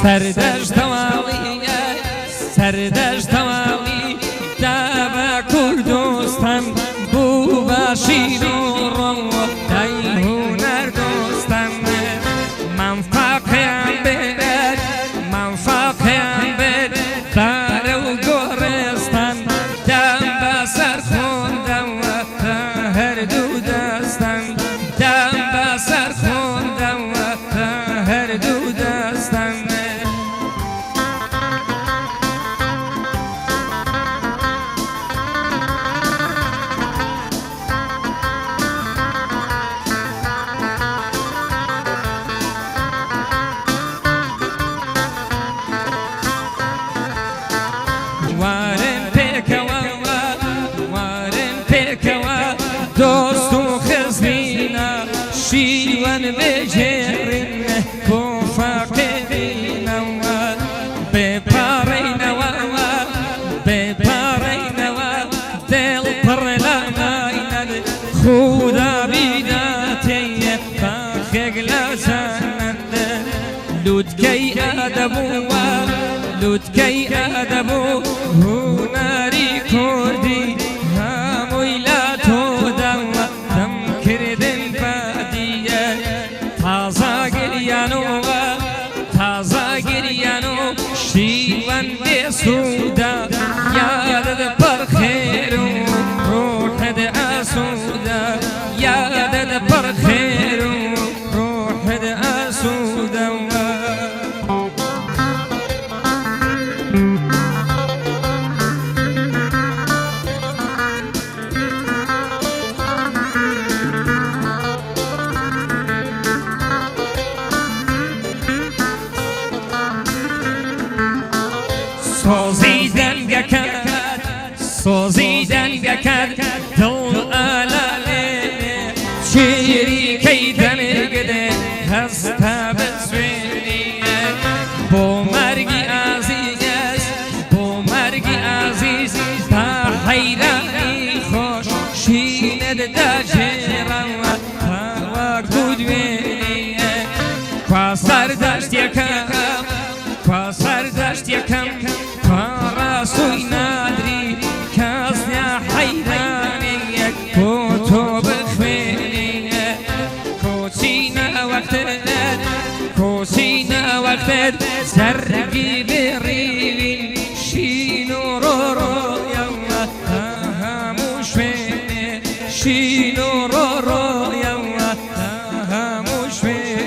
سردشت والی سردشت والی دابا کردستان بو باشیر و رو دای هنر دوستان من فاقیم بد من فاقیم بد دار و گورستان دم بسر خوندم و هر دو دستان دم بسر خوندم و هر دو دستان وارن پیکوا دوست و خزمینا شیوان بجرین کو فاقدینا بپارینوا دل پر لاماینه خدا بیداتی فاخگ لسانند لودکی ادبو هنری کردی هموی لاتو دم کردن بادیه تازه گریانو شیوان بسودا یادت پر خیرو روحت اسودا یادت پر خیرو روحت اسودا سوزیدن گکد دل آلاله شیری کیدن گده هستا بسوینیه بو مرگی عزیز تا حیرانی خوش شیند دا جیران تا گودوینیه kwa سردشت یکم kwa راسوی نادری کاسنیا حیرانی کو تو بخوینیه کوچینا وقتت سرگی بریوی شینو رو یوم هموش بینه شینو رو یوم هموش بینه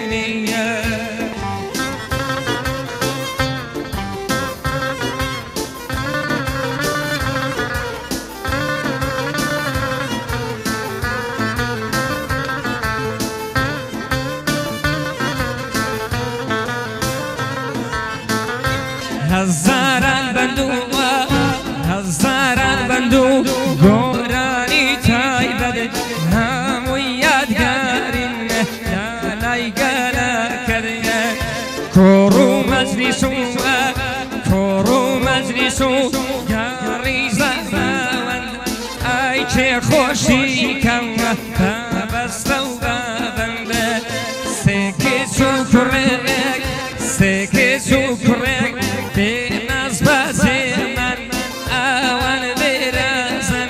هزاران بندو گورانی تایبد همو یادگارین لالای گالا کرده کورو مجلسو یاری زفاوند ای چه خوشی کم بستو بابند سکی سکرک بناز بازی من آوان برازن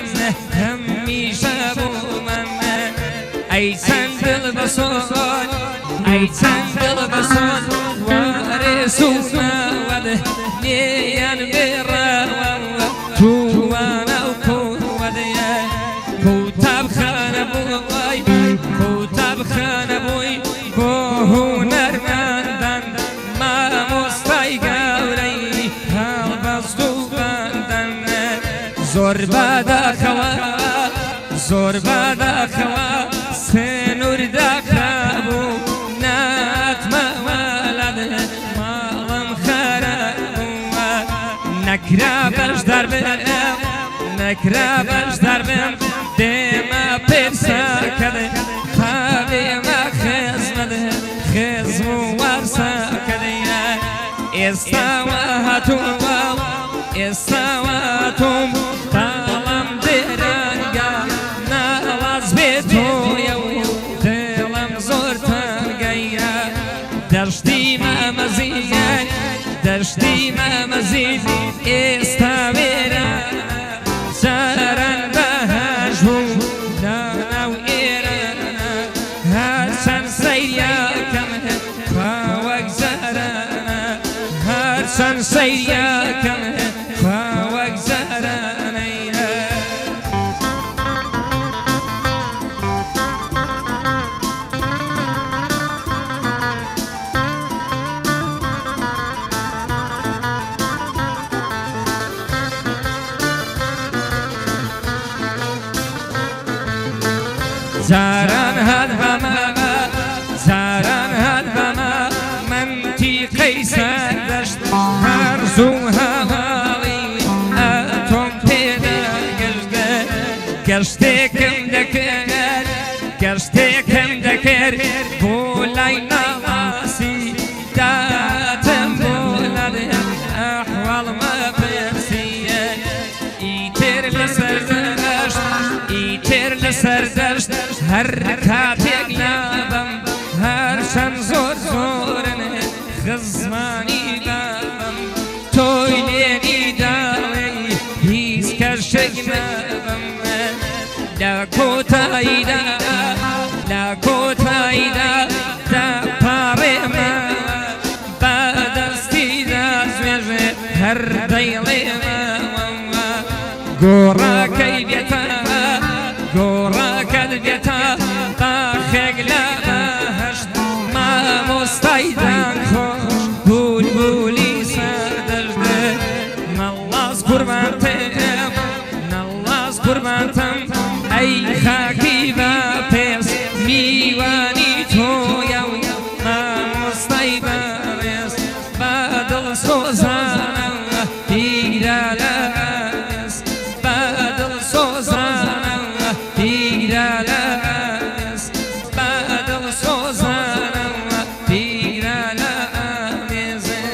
همیشه بو من ای چند دل بسون وارسو نواد نیان براوان تو وانا کود کوتاب خانه بوی با هنرمندان ما مستای گوری حال بستو بندن زور بادا خوا سنور داخابو نات موالد مالم خرابو نکرا بش دربم دیما پیرسا کده خوابی ما خزمو ورسا کده استواتم طالم درنگا نواز بیتو یو دلم زور تنگا دشتی ما مزیگه چەند سەیریەکەم خوا وەک زارانەیە زاران هات بەمە زاران هات بەمە منتیقەی سەردەشت هەرزوو هەواڵی ئەتۆم پێدا گەشتە گەشتێکم دەکرد گەشتێکم دەکرد بۆ لای ناواسی داتم بۆ لەدێ ئەحواڵمە پرسیە ئیتر لەسەر دەشت ئیتر لەسەر دەشت هەر کاتێک لابم هەر چەند زۆر زۆرن خزمانی بابم تۆی لێنی داڵێ هیچ کەشێک نەبم لە کۆتاییدا لە کۆتاییدا دەپاڕێمە بە دەستیدا زوێژێ هەر دەیڵێمە گۆڕاکەی بێتە گۆڕاکەت بێتە باخێک لە بەهەشت مامۆستایدان خۆش بولبولی سەردەشتێ نەڵاز قوربانتم نەڵاز قوربانتم ئەی خاکی بە پێس میوانی تۆیە و مامۆستای بەڕێز بە دڵ سۆزانە پیرە لە ئەس بە دڵ سۆزانە پیرە لە ئەس بە دڵ سۆزانە پیرە لە ئەمێزێ